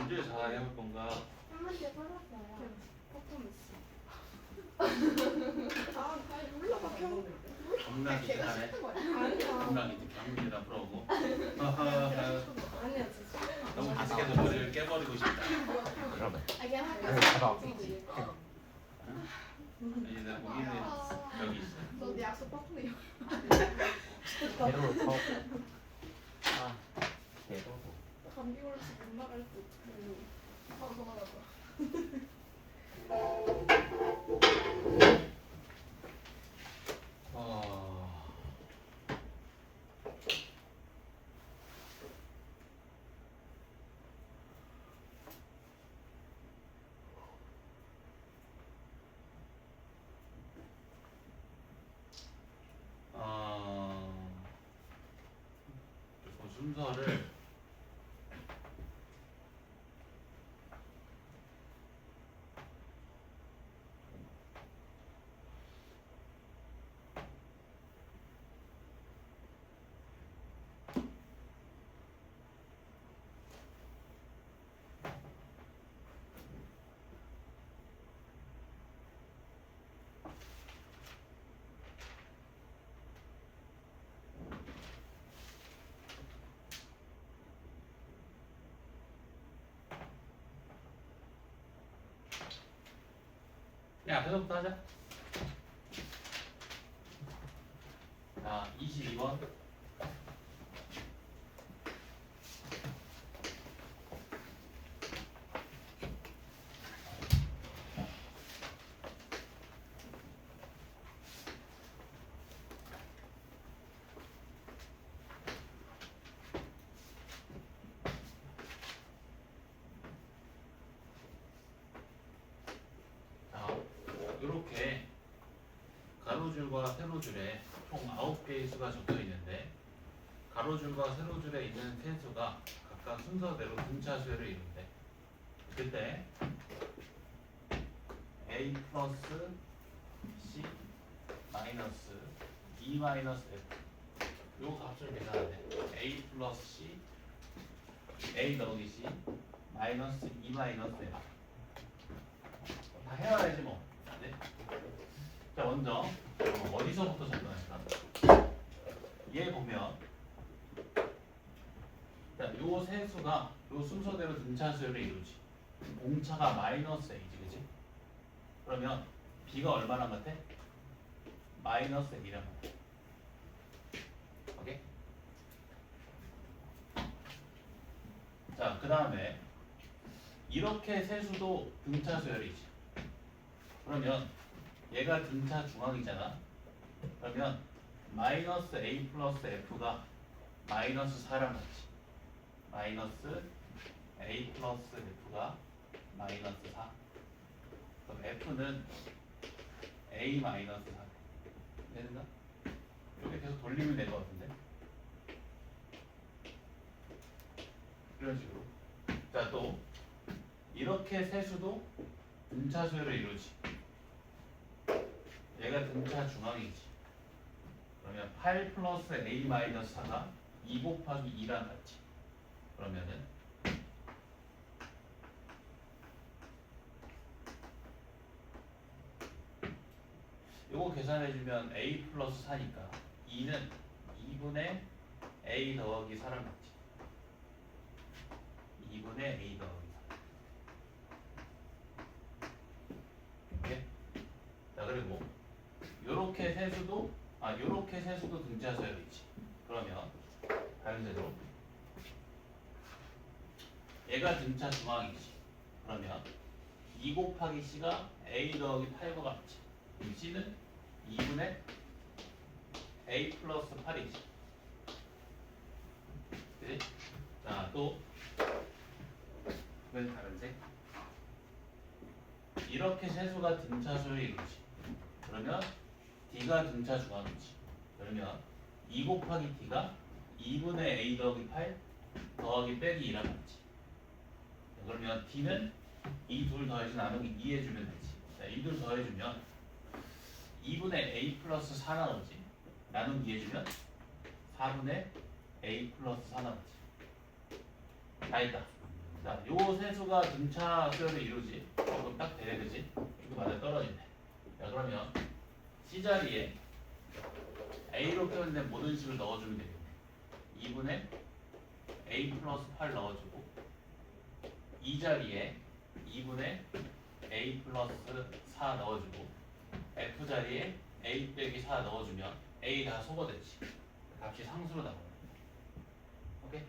문제 잘 해볼 건가? 한 문제 풀었어요. 퍼포먼스. 아니 몰라 봐 그냥 겁나 기특하네. 아니야 겁나 기특해. 한 문제나 풀어보고. 아니야 진짜 너무 기특해서 머리를 깨버리고 싶다. 그러면 그냥 바로 학교 앞이지. 이제 내가 보기에는 여기 있어. 너네 약속 빠꾸네 대로를 파고. 아, 대로. 감기 걸려서 못 나갈 듯 바로 전화 나가 어... 순서를 야, 앞에서부터 하자. 자, 22번. 이렇게 가로줄과 세로줄에 총 9개의 수가 적혀 있는데 가로줄과 세로줄에 있는 세수가 각각 순서대로 등차수열을 이룬대. 그때 a 플러스 c 마이너스 2 마이너스 f 요 값을 계산하네. a 플러스 c a 더하기 c 마이너스 2 마이너스 f 다 해와야지 뭐. 네. 자, 먼저 어디서부터 접근할까? 얘 보면 자, 요 세수가 요 순서대로 등차수열을 이루지. 공차가 마이너스 a지, 그지? 그러면 b가 얼마나 같아? 마이너스 a란 말이야. 오케이? 자, 그 다음에 이렇게 세수도 등차수열이지. 그러면 얘가 등차 중앙이잖아. 그러면 마이너스 a 플러스 f가 마이너스 4랑 같이 마이너스 a 플러스 f가 마이너스 4. 그럼 f는 a 마이너스 4 되는가? 이렇게 계속 돌리면 될 것 같은데. 이런 식으로. 자, 또 이렇게 세수도 등차수열을 이루지. 얘가 등차 중앙이지. 그러면 8 플러스 a 마이너스 4가 2 곱하기 2랑 같이. 그러면은 요거 계산해주면 a 플러스 4니까 2는 2분의 a 더하기 4랑 같이. 2분의 a 더하기 4. 오케이? 자, 그리고 요렇게 세수도 등차수열이지. 그러면 다른 색으로 얘가 등차 중앙이지. 그러면 2 곱하기 c가 a 더하기 8과 같지. 그럼 c는 2분의 a 플러스 8이지. 그치? 자, 또 왜 다른 색? 이렇게 세수가 등차수열이 이루지. 그러면 d가 등차 중앙이지. 그러면 2 곱하기 d가 2분의 a 더하기 8 더하기 빼기 2랑 같지. 그러면 d는 이 둘 더해서 나누기 2 해주면 되지. 자, 이 둘 더해주면 2분의 a 플러스 4 나오지. 나누기 2 해주면 4분의 a 플러스 4 나오지. 다 했다. 그 자, 요 세수가 등차 수열을 이루지. 이거 딱 되네, 그지? 이거 맞아 떨어지네. 자, 그러면 C 자리에 A로 표현된 모든 식을 넣어주면 되겠네. 2분의 A 플러스 8 넣어주고 이 자리에 2분의 A 플러스 4 넣어주고 F 자리에 A 빼기 4 넣어주면 A 다 소거됐지. 값이 상수로 나오네. 오케이?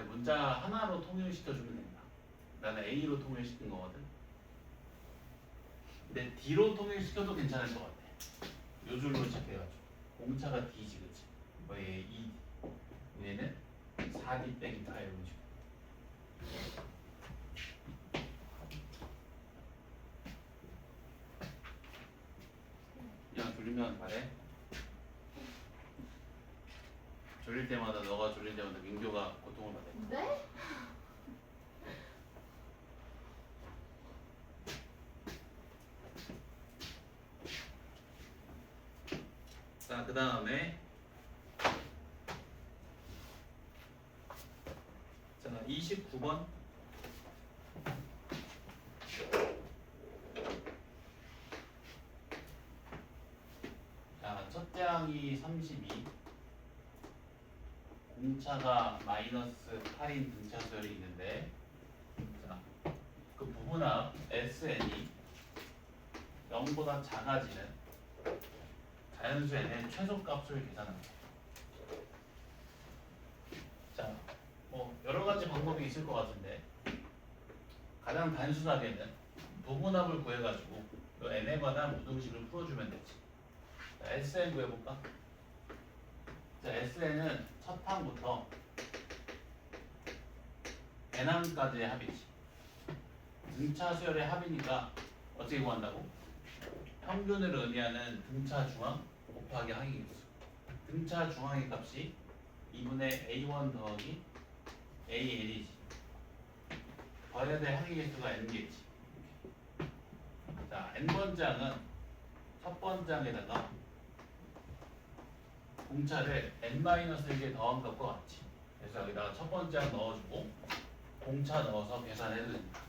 문자 하나로 통일시켜주면 된다. 나는 A로 통일시킨 거거든. 근데 D로 통일시켜도 괜찮을 것 같아. 요 줄로 시작해가지고 공차가 D지, 그치? 뭐얘 2D, 얘는 4D 빼기 다 이런 식으로. 야, 졸리면 말해. 졸릴 때마다 너가 졸릴 때마다 민규가 고통을 받아. 네? 자, 그 다음에 자 29번. 자, 첫째 항이 32, 공차가 마이너스 8인 등차 수열이 있는데, 자, 그 부분합 SN이 0보다 작아지는 자연수 n의 최소값을 계산합니다. 자, 뭐 여러 가지 방법이 있을 것 같은데 가장 단순하게는 부분합을 구해가지고 이 n에 관한 무등식을 풀어주면 되지. 자, SN 구해볼까? 자, SN은 첫 항부터 n항까지의 합이지. 등차 수열의 합이니까 어떻게 구한다고? 평균을 의미하는 등차 중앙 곱하기 항의 개수. 등차 중앙의 값이 2분의 A1 더하기 AN이지. 더해야 될 항의 개수가 n개지. 자, n번째 항은 첫 번째 항에다가 공차를 n-1개 더한 값과 같이. 그래서 여기다가 첫 번째 항 넣어주고 공차 넣어서 계산해도 된다.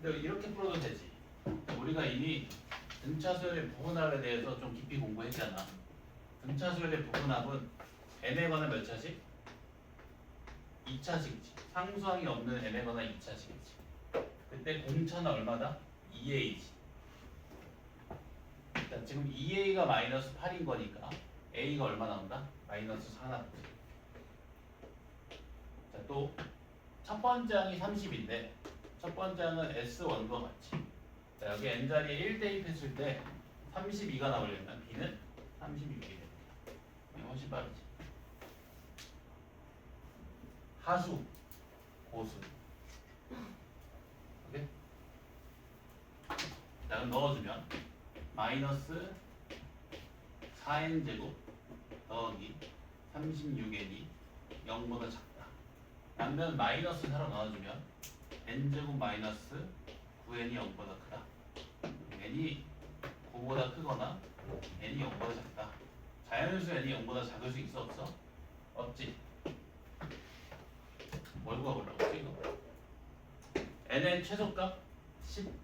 근데 이렇게 풀어도 되지. 우리가 이미 등차 수열의 부분합에 대해서 좀 깊이 공부했잖아. 등차 수열의 부분합은 n에 관한 몇 차식? 2차식이지. 상수항이 없는 n에 관한 2차식이지. 그때 공차는 얼마다? 2a지. 자, 지금 2a가 마이너스 8인 거니까 a가 얼마 나온다? 마이너스 4 나오지. 자, 또 첫 번째 항이 30인데 첫 번째 항은 S1과 같이. 자, 여기 n자리에 1 대입했을 때 32가 나오려면 b는 36이 됩니다. 이게 훨씬 빠르지. 하수, 고수. 오케이? 자, 그럼 넣어주면 마이너스 4n제곱 더하기 36n이 0보다 작다. 양면 마이너스 4로 나눠주면 n제곱 마이너스 9n이 0보다 크다. n이 9보다 크거나 n이 0보다 작다. 자연수 n이 0보다 작을 수 있어 없어? 없지. 뭘 구해보려고 지금? n의 최소값 10. 이렇게.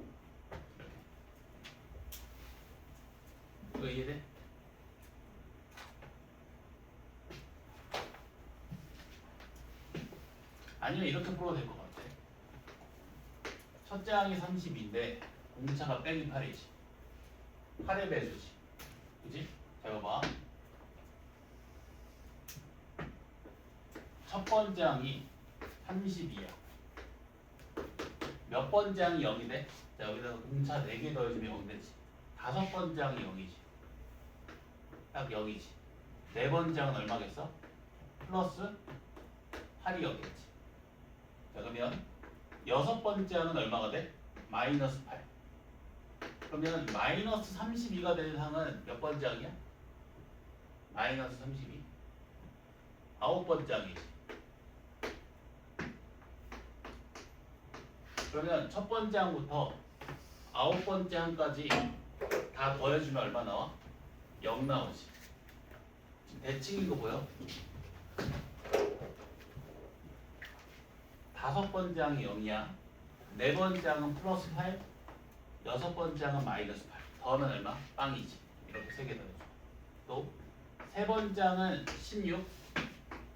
이거 이해돼? 아니면 이렇게 풀어도 될 것 같아. 첫째 항이 32인데 공차가 빼기 8이지. 8의 배수지. 그지? 자, 이거 봐. 첫 번째 항이 32야. 몇 번째 항이 0이 돼? 자, 여기다가 공차 4개 더해주면 0이 되지. 다섯 번째 항이 0이지. 딱 0이지. 네 번째 항은 얼마겠어? 플러스 8이 0이겠지. 자, 그러면 여섯 번째 항은 얼마가 돼? 마이너스 8. 그러면 마이너스 32가 되는 항은 몇 번째 항이야? 마이너스 32. 아홉 번째 항이지. 그러면 첫 번째 항부터 아홉 번째 항까지 다 더해주면 얼마 나와? 0 나오지. 지금 대칭인 거 보여? 다섯 번째 항이 0이야. 네 번째 항은 플러스 8, 여섯 번째 항은 마이너스 8. 더하면 얼마? 빵이지. 이렇게 세 개 더해줘. 또 세 번째 항은 16,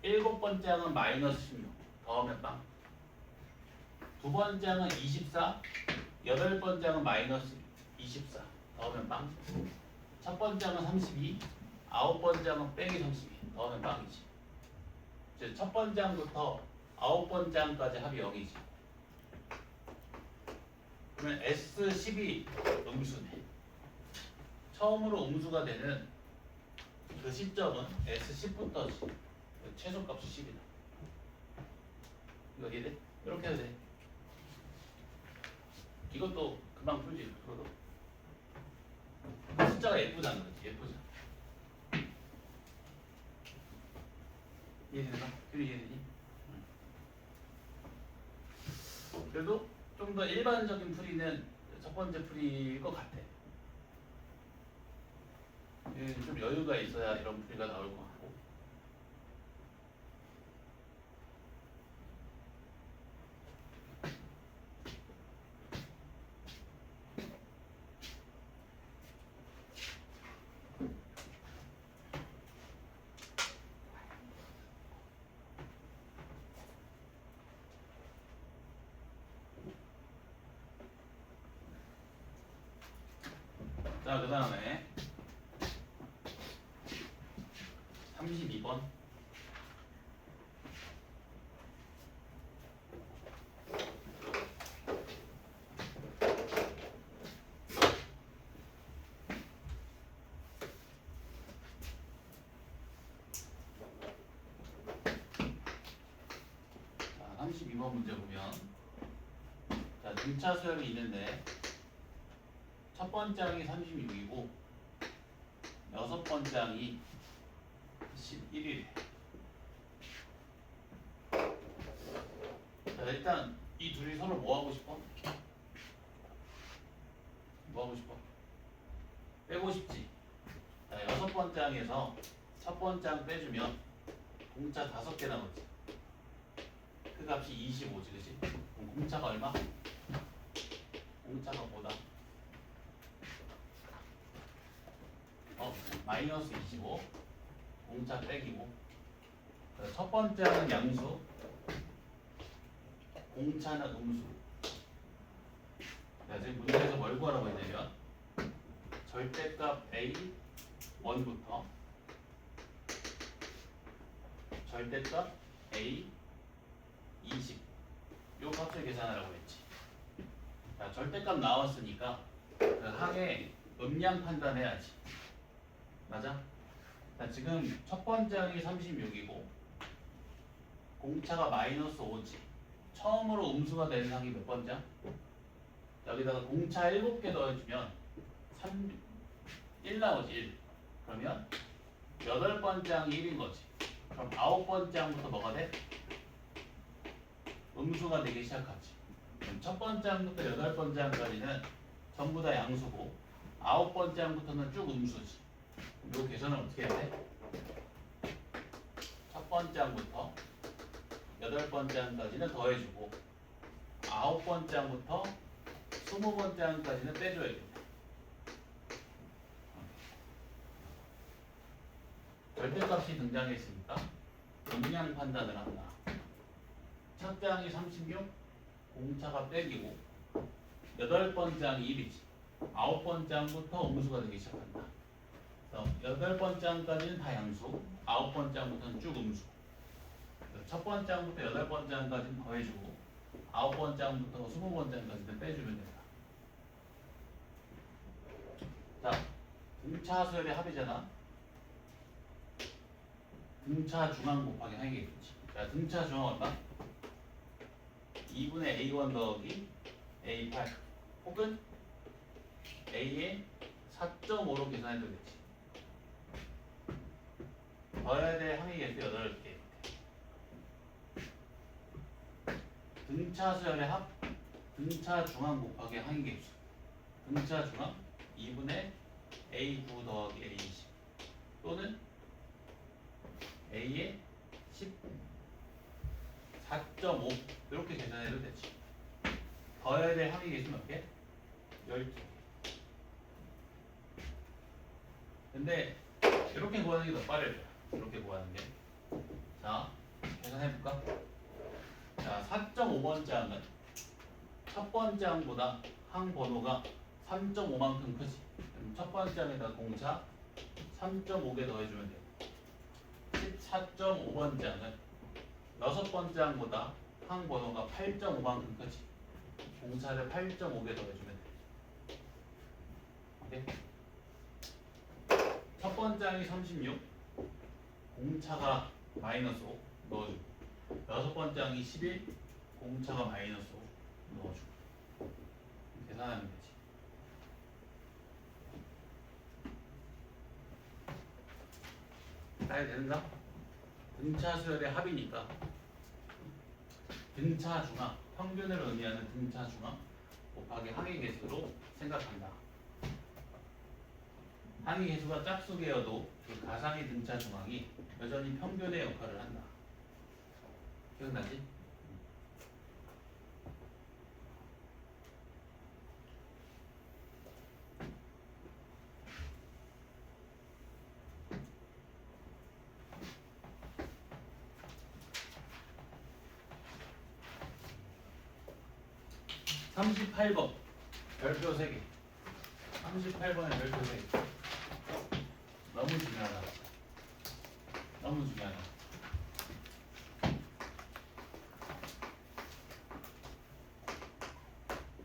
일곱 번째 항은 마이너스 16. 더하면 빵. 두 번째 항은 24, 여덟 번째 항은 마이너스 24. 더하면 빵. 첫 번째 항은 32, 아홉 번째 항은 빼기 32. 더하면 빵이지. 이제 첫 번째 항부터 아홉 번째 항까지 합이 0이지. 그러면 S10이 음수네. 처음으로 음수가 되는 그 시점은 S10부터지. 최소값이 10이다. 이거 이해돼? 이렇게 해도 돼. 이것도 금방 풀지. 그래도 숫자가 예쁘잖아, 그렇지? 예쁘잖아. 이해되나? 이해되니? 그래도 좀 더 일반적인 풀이는 첫 번째 풀이일 것 같아. 좀 여유가 있어야 이런 풀이가 나올 것 같고. 자, 그 다음에 32번. 자, 32번 문제 보면, 자, 등차 수열이 있는데 첫 번째 항이 36이고 여섯 번째 항이 11이래. 자, 일단 이 둘이 서로 뭐 하고 싶어? 뭐 하고 싶어? 빼고 싶지. 자, 여섯 번째 항에서 첫 번째 항 빼주면 공차 5개 남았지. 그 값이 25지, 그치? 그럼 공차가 얼마? 공차가 뭐다? 마이너스 25, 공차 빼기고. 첫 번째 항은 양수, 공차는 음수. 자, 지금 문제에서 뭘 구하라고 했냐면 절대값 A 1부터 절대값 A 20 요 값을 계산하라고 했지. 자, 절대값 나왔으니까 그 항의 음량 판단해야지. 맞아? 자, 지금 첫 번째 항이 36이고 공차가 마이너스 5지. 처음으로 음수가 되는 항이 몇 번째? 여기다가 공차 7개 넣어주면 1 나오지. 1. 그러면 여덟 번째 항이 1인 거지. 그럼 아홉 번째 항부터 뭐가 돼? 음수가 되기 시작하지. 그럼 첫 번째 항부터 여덟 번째 항까지는 전부 다 양수고 아홉 번째 항부터는 쭉 음수지. 요 계산을 어떻게 해야 돼? 첫 번째 항부터 여덟 번째 항까지는 더해주고 아홉 번째 항부터 20번째 항까지는 빼줘야겠다. 절대값이 등장했으니까 음량 판단을 한다. 첫째 항이 36, 공차가 빼기고 여덟 번째 항이 1이지. 아홉 번째 항부터 음수가 되기 시작한다. 여덟 번째 항까지는 다 양수, 아홉 번째 항부터는 쭉 음수. 첫 번째 항부터 여덟 번째 항까지는 더해주고 아홉 번째 항부터 20번째 항까지는 빼주면 된다. 자, 등차 수열의 합이잖아. 등차 중앙 곱하기 항이겠지. 자, 등차 중앙 얼마? 2분의 A1 더하기 A8 혹은 A의 4.5로 계산해도 되지. 더해야 될 항의 개수 8개. 등차 수열의 합, 등차 중앙 곱하기 항의 개수. 등차 중앙 2분의 A9 더하기 A10 또는 A의 14.5 이렇게 계산해도 되지. 더해야 될 항의 개수 몇 개? 12개. 근데 이렇게 구하는 게 더 빠르죠. 이렇게 구하는 게. 자, 계산해볼까? 자, 4.5번째 항은 첫 번째 항보다 항 번호가 3.5만큼 크지. 그럼 첫 번째 항에다 공차 3.5개 더해주면 돼요. 14.5번째 항은 여섯 번째 항보다 항 번호가 8.5만큼 크지. 공차를 8.5개 더해주면 돼. 오케이? 첫 번째 항이 36, 공차가 마이너스 5 넣어주고, 여섯 번째 항이 11, 공차가 마이너스 5 넣어주고. 계산하면 되지. 잘 되는가? 등차 수열의 합이니까 등차 중앙, 평균을 의미하는 등차 중앙 곱하기 항의 개수로 생각한다. 항의 개수가 짝수개여도 그 가상의 등차 중앙이 여전히 평균의 역할을 한다. 기억나지? 38번 별표 3개. 38번에 별표 3개. 너무 중요하다. 너무 중요하다.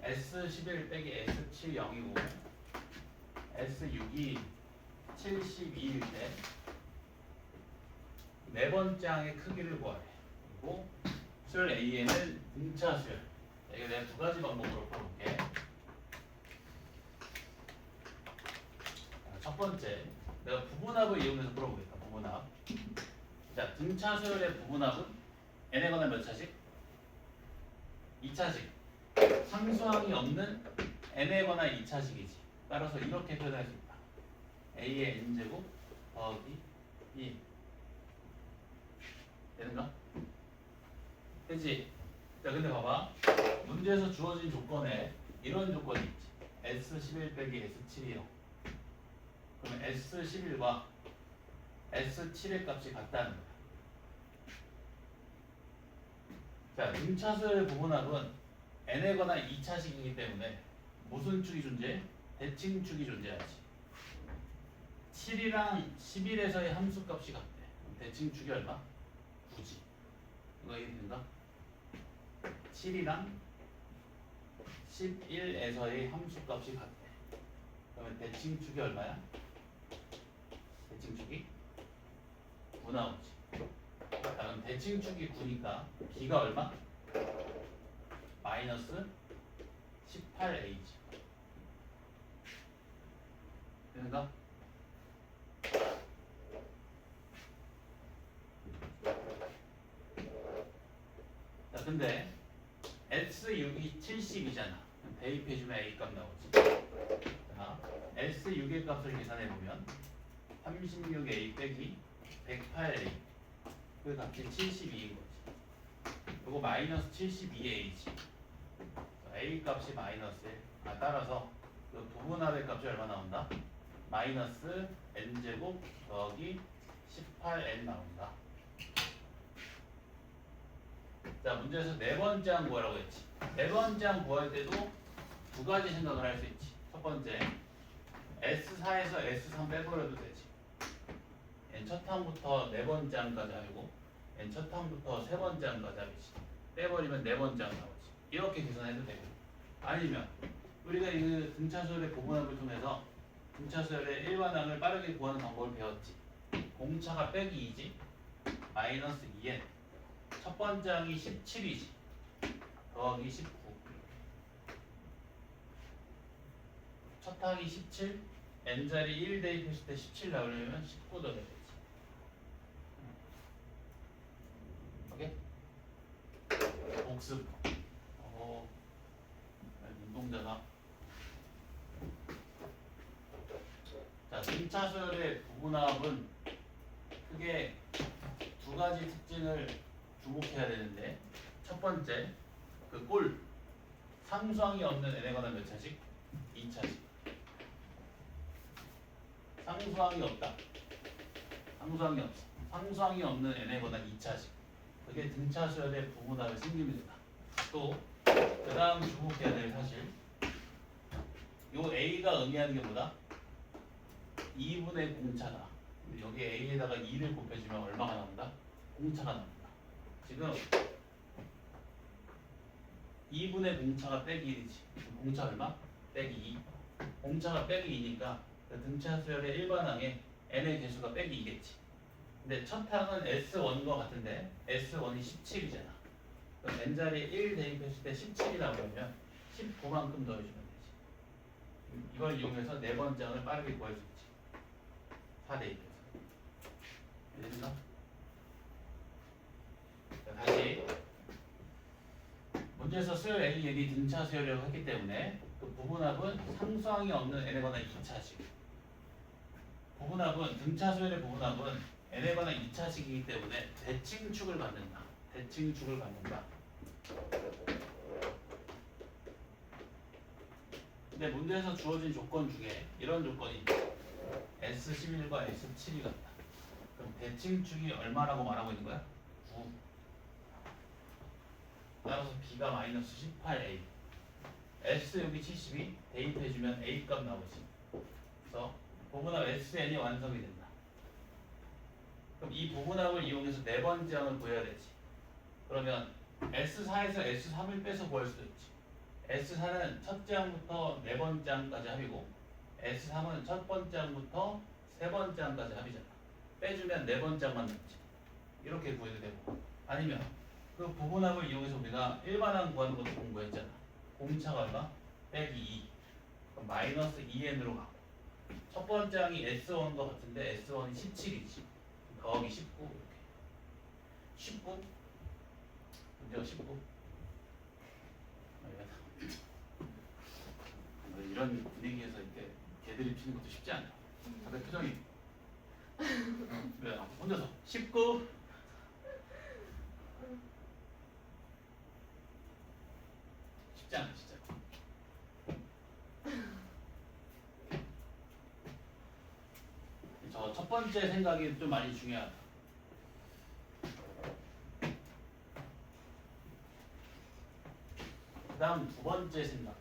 S11 빼기 S7 0이고 S6이 72일 때 네 번째 항의 크기를 구하래. 그리고 수열 A에는 등차 수열. 이게 내가 두 가지 방법으로 풀어볼게. 첫 번째, 내가 부분합을 이용해서 풀어보겠다. 부분합. 자, 등차 수열의 부분합은 n에 관한 몇 차식? 2차식. 상수항이 없는 n에 관한 2차식이지. 따라서 이렇게 표현할 수 있다. a의 n제곱 더하기 2. 되는가? 되지? 자, 근데 봐봐. 문제에서 주어진 조건에 이런 조건이 있지. S11 빼기 S7이요. 그러면 S11과 S7의 값이 같다는 거야. 자, 등차수열의 부분합은 n에 관한 2차식이기 때문에 무슨 축이 존재해? 대칭축이 존재하지. 7이랑 11에서의 함수값이 같대. 그럼 대칭축이 얼마? 9지. 이거 이해된가? 7이랑 11에서의 함수값이 같대. 그러면 대칭축이 얼마야? 대칭축이 9 나오지. 자, 그럼 대칭축이 9니까 b가 얼마? 마이너스 18a지. 되는가? 자, 근데 S6이 70이잖아. 대입해주면 A값 나오지. 자, S6의 값을 계산해보면 36A 빼기 108A 그 값이 72인 거지. 그리고 마이너스 72A지. A 값이 마이너스 1. 따라서 그 부분합의 값이 얼마 나온다? 마이너스 n제곱 더하기 18n 나온다. 자, 문제에서 네 번째 항 구하라고 했지. 네 번째 항 구할 때도 두 가지 생각을 할 수 있지. 첫 번째, S4에서 S3 빼버려도 되지. n 첫 항부터 네 번째 항까지 하고 n 첫 항부터 세 번째 항까지 하겠지. 빼버리면 네 번째 항 나오지. 이렇게 계산해도 되고. 아니면 우리가 이 등차수열의 부분합을 통해서 등차수열의 일반항을 빠르게 구하는 방법을 배웠지. 공차가 빼기 2지. 마이너스 2n. 첫 번째 항이 17이지. 더하기 19. 첫 항이 17. n자리 1 대입했을 때 17 나오려면 19 더해야 되지. 복습. 눈동자가. 자, 등차수열의 부분합은 크게 두 가지 특징을 주목해야 되는데, 첫 번째, 그 꼴 상수항이 없는 n에 관한 몇 차식? 2차식. 상수항이 없다. 상수항이 없어. 상수항이 없는 n에 관한 2차식. 그게 등차수열의 부분합의 생김입니다. 또 그 다음 주목해야 될 사실, 요 a가 의미하는 게 뭐다? 2분의 공차다. 여기 a에다가 2를 곱해주면 얼마가 나온다? 공차가 나온다. 지금 2분의 공차가 빼기 1이지. 공차 얼마? 빼기 2. 공차가 빼기 2니까 그 등차수열의 일반항에 n의 개수가 빼기 2겠지. 근데 첫 항은 S1과 같은데 S1이 17이잖아. 그럼 n자리에 1 대입했을 때 17이라고 하면 19만큼 더해주면 되지. 이걸 이용해서 네 번째 항을 빠르게 구할 수 있지. 4 대입해서. 이해됐나? 다시 문제에서 수열 A, N이 등차 수열이라고 했기 때문에 그 부분합은 상수항이 없는 n에 관한 2차식. 부분합은 등차 수열의 부분합은 n에 관한 2차식이기 때문에 대칭축을 갖는다. 대칭축을 갖는다. 근데 문제에서 주어진 조건 중에 이런 조건이 있다. S11과 S7이 같다. 그럼 대칭축이 얼마라고 말하고 있는 거야? 9. 따라서 B가 마이너스 18A. S 여기 72 대입해주면 A 값 나오지. 그래서 부분합 SN이 완성이 된다. 그럼 이 부분합을 이용해서 네 번째 항을 구해야 되지. 그러면 S4에서 S3을 빼서 구할 수도 있지. S4는 첫째 항부터 네 번째 항까지 합이고 S3은 첫 번째 항부터 세 번째 항까지 합이잖아. 빼주면 네 번째 항만 남지. 이렇게 구해도 되고, 아니면 그 부분합을 이용해서 우리가 일반항 구하는 것도 공부했잖아. 공차가 얼마? 빼기 2. 그럼 마이너스 2n으로 가고, 첫 번째 항이 S1과 같은데 S1이 17이지. 더하기 19 이렇게. 19? 문제가 19? 이런 분위기에서 이렇게 개들이 피는 것도 쉽지 않아. 다들 표정이 왜 혼자서 19? 쉽지 않아 진짜. 저 첫 번째 생각이 좀 많이 중요하다. 그 다음 두 번째 생각.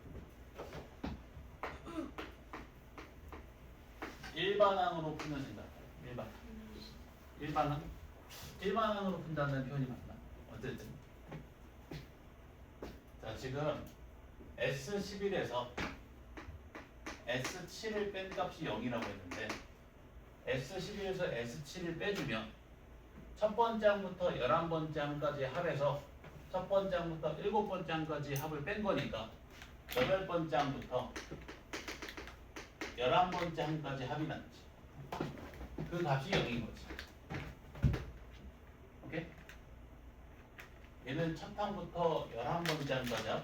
일반항으로 푸는 생각. 일반항으로 푼다는 표현이 맞나? 어쨌든. 자, 지금 S11에서 S7을 뺀 값이 0이라고 했는데 S11에서 S7을 빼주면 첫 번째 항부터 11번째 항까지 합해서 첫 번째 항부터 7번째 항까지 합을 뺀 거니까 8번째 항부터 11번째 항까지 합이 났지. 그 값이 0인 거지. 오케이? 얘는 첫 항부터 11번째 항까지 합,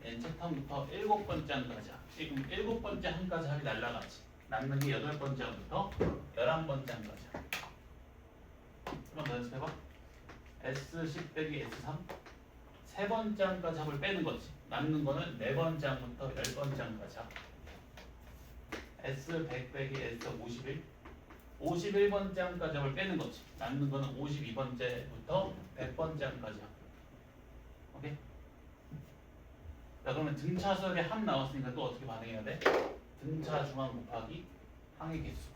얘는 첫 항부터 7번째 항까지 합. 지금 7번째 항까지 합이 날라가지. 남는 게 8번째 항부터 11번째 항까지 합. 한번 더 연습해봐. S10 빼기 S3 세 번째 항까지 합을 빼는 거지. 남는 거는 네 번째 항부터 10번째 항까지 합. S100 빼기 S51 51번째 항까지 합을 빼는 거지. 남는 거는 52번째부터 100번째 항까지 합. 오케이? 자, 그러면 등차수열의 합 나왔으니까 또 어떻게 반응해야 돼? 등차 중앙 곱하기 항의 개수.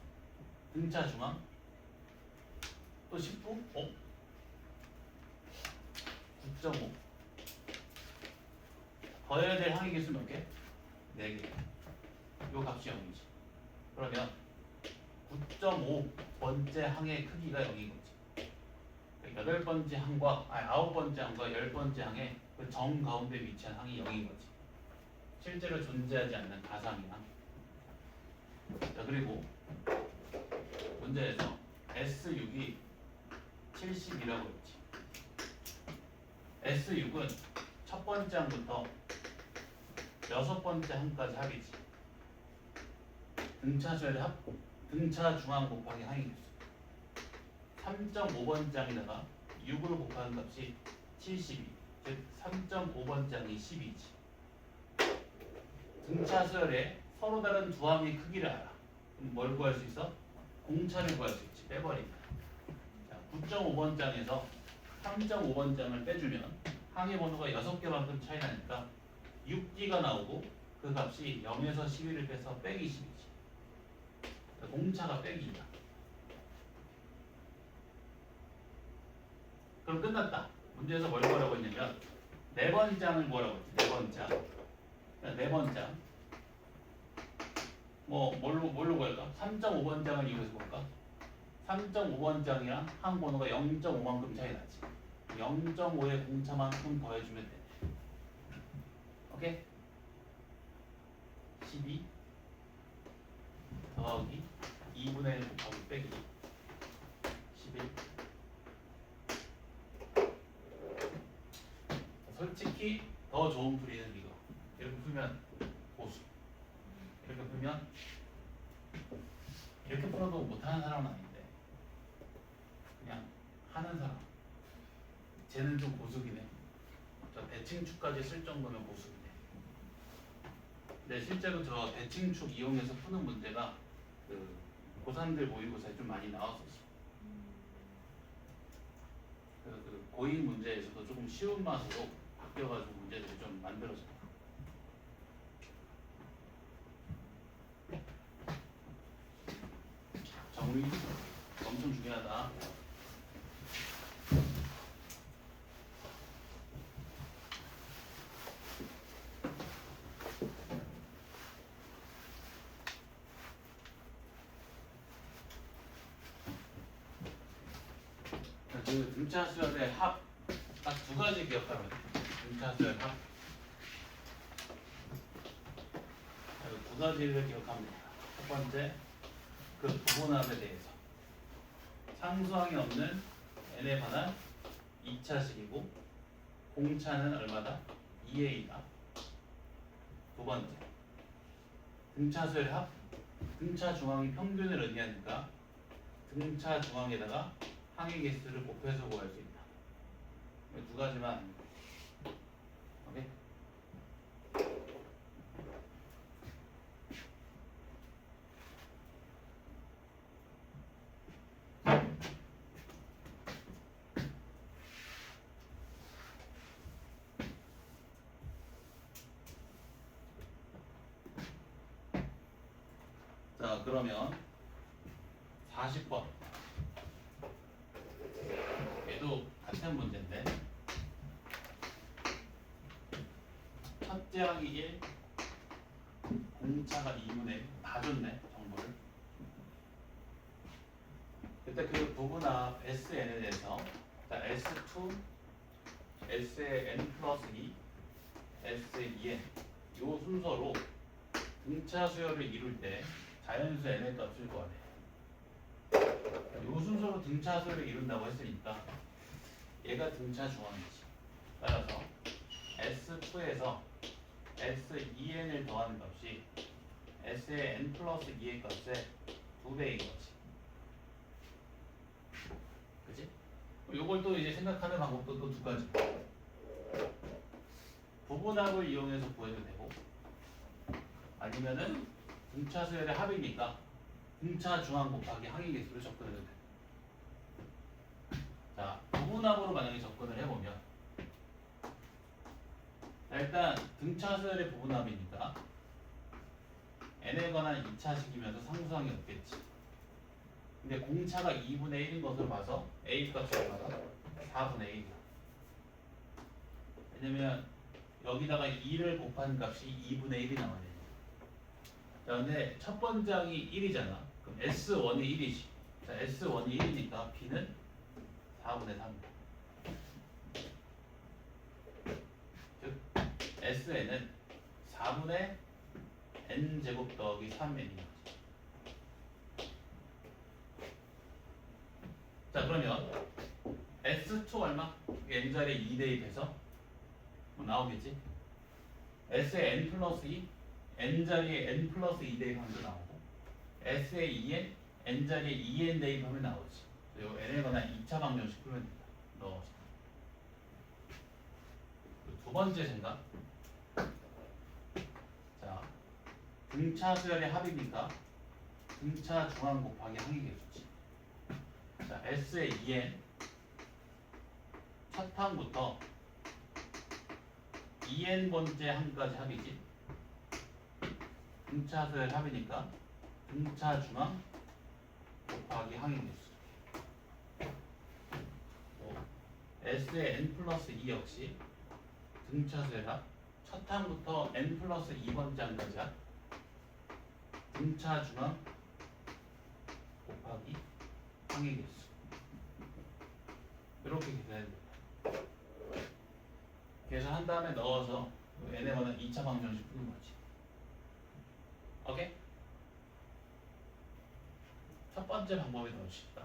등차 중앙 또 19? 9.5 더해야 될 항의 개수 몇 개? 4개. 요 값이 0이지. 그러면 9.5번째 항의 크기가 0인 거지. 8번째 항과 9번째 항과 10번째 항의 그 정 가운데 위치한 항이 0인 거지. 실제로 존재하지 않는 가상이랑. 자, 그리고 문제에서 S6이 70이라고 했지. S6은 첫 번째 항부터 여섯 번째 항까지 합이지. 등차수열의 합, 등차 중앙 곱하기 항의 개수. 3.5번장에다가 6을 곱하는 값이 72, 즉 3.5번장이 12지. 등차수열의 서로 다른 두 항의 크기를 알아. 그럼 뭘 구할 수 있어? 공차를 구할 수 있지. 빼버리면. 자, 9.5번장에서 3.5번장을 빼주면 항의 번호가 6개만큼 차이 나니까 6D가 나오고 그 값이 0에서 11을 빼서 빼기 10이지. 공차가 빼기 2다. 그럼 끝났다. 문제에서 뭘 구하라고 했냐면 네 번장을 구하라고 했지. 네 번장. 네 번장. 뭘로 구할까? 3.5번장을 이용해서 볼까? 3.5번장이랑 항 번호가 0.5만큼 차이 나지. 0.5의 공차만큼 더해주면 돼. 오케이? 12 더하기 2분의 1 곱하기 빼기 11. 솔직히 더 좋은 풀이는 이거. 이렇게 풀면 고수. 이렇게 풀면 이렇게 풀어도 못하는 사람은 아닌데 그냥 하는 사람. 쟤는 좀 고수긴 해. 저 대칭축까지 쓸 정도면 고수긴 해. 근데 실제로 저 대칭축 이용해서 푸는 문제가 그 고3들 모의고사에 좀 많이 나왔었어. 그 고인 문제에서도 조금 쉬운 맛으로 바뀌어가지고 문제들이 좀 만들어졌다. 정리 엄청 중요하다. 그 등차수열의 합 딱 두 가지 기억하면 돼. 등차수열 합. 두 가지를 기억하면 됩니다. 첫 번째, 그 부분합에 대해서 상수항이 없는 n에 관한 2차식이고 공차는 얼마다? 2a다. 두 번째, 등차수열 합. 등차 중앙이 평균을 의미하니까 등차 중앙에다가 항의 개수를 곱해서 구할 수 있다. 이 두 가지만. 오케이? 자, 그러면 40번. 얘도 같은 문제인데 첫째 항이 1, 공차가 2분의 1. 다 줬네, 정보를. 그때 그 부분합 SN에 대해서 자, S2, S의 N 플러스 2, S의 2N 요 순서로 등차 수열을 이룰 때 자연수 N의 값을 구하래. 요 순서로 등차 수열을 이룬다고 했으니까 얘가 등차 중앙이지. 따라서 S2에서 S2N을 더하는 값이 S의 N 플러스 2의 값의 2배인 거지. 그치? 요걸 또 이제 생각하는 방법도 또 두 가지. 부분합을 이용해서 구해도 되고 아니면은 등차 수열의 합이니까 등차 중앙 곱하기 항의 개수를 접근해도 돼. 자, 부분합으로 만약에 접근을 해보면 자, 일단 등차 수열의 부분합이니까 n에 관한 2차식이면서 상수항이 없겠지. 근데 공차가 2분의 1인 것으로 봐서 a 값이 얼마다? 4분의 1이야. 왜냐면 여기다가 2를 곱한 값이 2분의 1이 나와야 돼. 자, 근데 첫 번째 항이 1이잖아. 그럼 S1이 1이지. 자, S1이 1이니까 B는 4분의 3이다. 즉, SN은 4분의 N제곱 더하기 3N인 거지. 자, 그러면 S2 얼마? N자리에 2 대입해서 뭐 나오겠지? S의 n 플러스 2, n 자리에 n 플러스 2 대입하면 나오고 S의 2n, n 자리에 2n 대입하면 나오지. 그리고 n에 관한 2차 방정식 풀면 된다. 넣어서. 두 번째 생각. 자, 등차 수열의 합이니까 등차 중앙 곱하기 항이겠지. 자, S의 2n 첫 항부터 2n번째 항까지 합이지. 등차 수열 합이니까 등차 중앙 곱하기 항이겠어. S의 n 플러스 2 역시 등차 수열 합. 첫 항부터 n 플러스 2번째 항까지 합. 등차 중앙 곱하기 항이겠어. 이렇게 계산해야 돼. 계산한 다음에 넣어서 n에 관한 2차 방정식 푸는 거지. 오케이? 첫 번째 방법이 더 쉽다.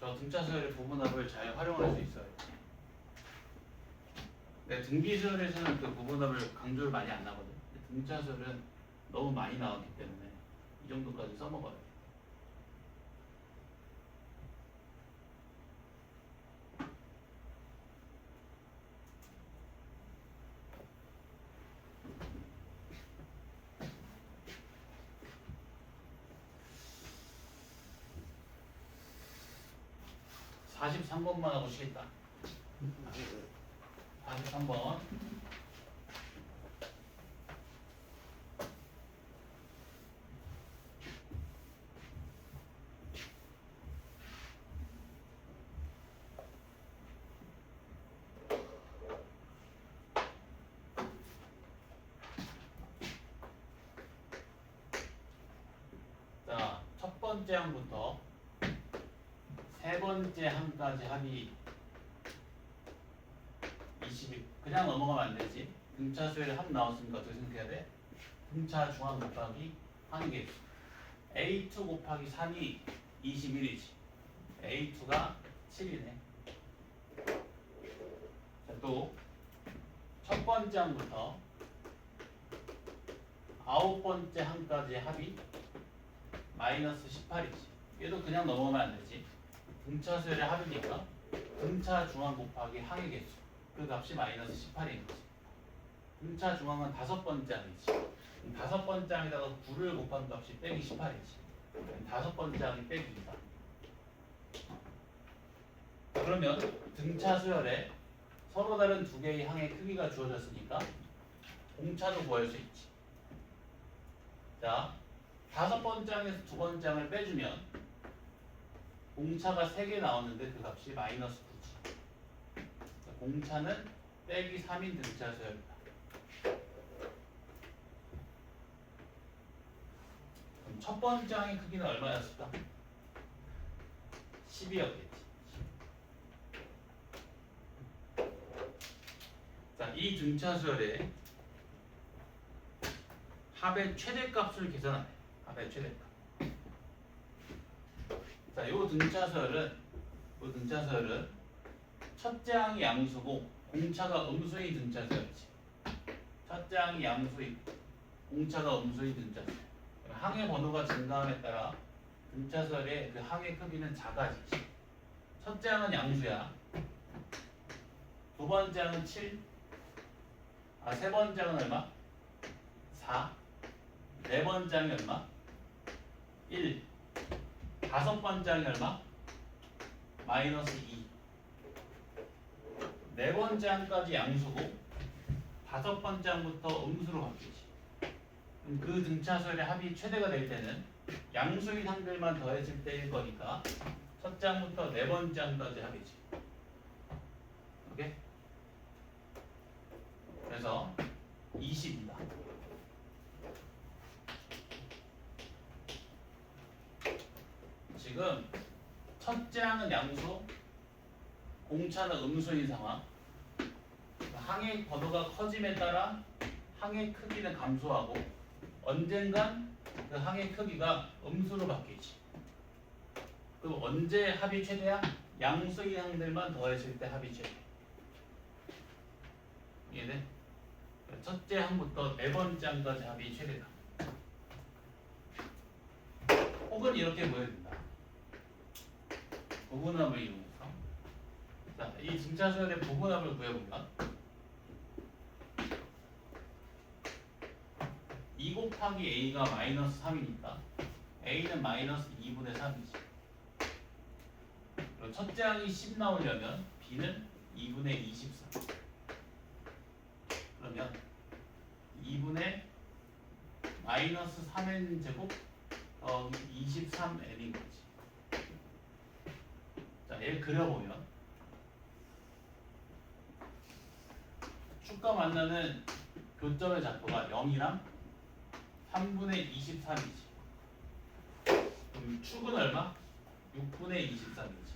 저 등차 수열의 부분합을 잘 활용할 수 있어요. 근데 등비 수열에서는 그 부분합을 강조를 많이 안 하거든. 등차 수열은 너무 많이 나왔기 때문에 이 정도까지 써먹어야 돼. 아, 43번만 하고 쉬겠다. 43번. 자, 첫 번째 항부터 세 번째 항까지 합이 22. 그냥 넘어가면 안 되지. 등차 수열의 합 나왔으니까 어떻게 생각해야 돼? 등차 중앙 곱하기 항이겠지. A2 곱하기 3이 21이지. A2가 7이네. 자, 또 첫 번째 항부터 9번째 항까지 합이 마이너스 18이지. 얘도 그냥 넘어가면 안 되지. 등차 수열의 합이니까 등차 중앙 곱하기 항의 개수. 그 값이 마이너스 18인 거지. 등차 중앙은 다섯 번째 항이지. 다섯 번째 항에다가 9를 곱한 값이 빼기 18이지. 다섯 번째 항이 빼기 2다. 그러면 등차 수열에 서로 다른 두 개의 항의 크기가 주어졌으니까 공차도 구할 수 있지. 자, 다섯 번째 항에서 두 번째 항을 빼주면 공차가 3개 나왔는데 그 값이 마이너스 9지. 공차는 빼기 3인 등차 수열이다. 그럼 첫 번째 항의 크기는 얼마였을까? 10이었겠지. 자, 이 등차 수열의 합의 최대값을 계산하네. 합의 최대값. 자, 요 등차수열은 첫째 항이 양수고 공차가 음수인 등차수열이지. 첫째 항이 양수이고 공차가 음수인 등차수열. 항의 번호가 증가함에 따라 등차수열의 그 항의 크기는 작아지지. 첫째 항은 양수야. 두 번째 항은 7. 세 번째 항은 얼마? 4. 네 번째 항이 얼마? 1. 다섯 번째 항이 얼마? 마이너스 2. 네 번째 항까지 양수고 다섯 번째 항부터 음수로 바뀌지. 그 등차수열의 합이 최대가 될 때는 양수인 항들만 더해질 때일 거니까 첫째 항부터 네 번째 항까지 합이지. 오케이? 그래서 20이다. 지금 첫째 항은 양수, 공차는 음수인 상황. 항의 번호가 커짐에 따라 항의 크기는 감소하고 언젠간 그 항의 크기가 음수로 바뀌지. 그럼 언제 합이 최대야? 양수인 항들만 더했을 때 합이 최대. 이해돼? 첫째 항부터 네 번째 항까지 합이 최대다. 혹은 이렇게 보여준다. 부분합을 이용해서. 자, 이 등차수열의 부분합을 구해보면 2 곱하기 a가 마이너스 3이니까 a는 마이너스 2분의 3이지. 그리고 첫째 항이 10 나오려면 b는 2분의 24. 그러면 2분의 마이너스 3n 제곱 23n인 거지. 자, 얘를 그려보면 축과 만나는 교점의 작도가 0이랑 3분의 23이지. 그럼 축은 얼마? 6분의 23이지.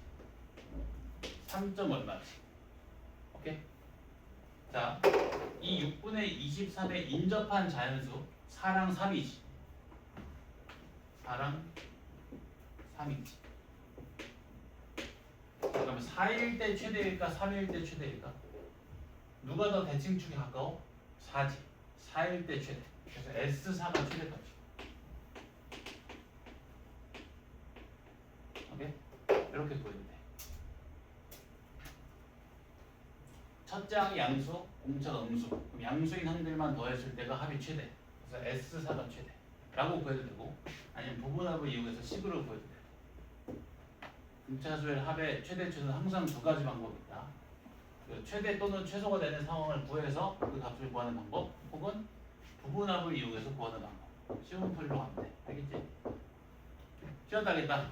3점 얼마지? 오케이? 자, 이 6분의 23에 인접한 자연수 4랑 3이지. 4랑 3이지. 그러면 4일 때 최대일까? 3일 때 최대일까? 누가 더 대칭축에 가까워? 4지. 4일 때 최대. 그래서 S4가 최대값이. 오케이? 이렇게 보이면 돼. 첫째 항이 양수, 공차가 음수. 그럼 양수인 항들만 더했을 때가 합이 최대. 그래서 S4가 최대. 라고 구해도 되고, 아니면 부분합을 이용해서 식으로 구해도 돼. 등차수의 합의 최대 최소는 항상 두 가지 방법이 있다. 그 최대 또는 최소가 되는 상황을 구해서 그 값을 구하는 방법, 혹은 부분합을 이용해서 구하는 방법. 쉬운 풀이로 가면 돼. 알겠지? 쉬었다 하겠다.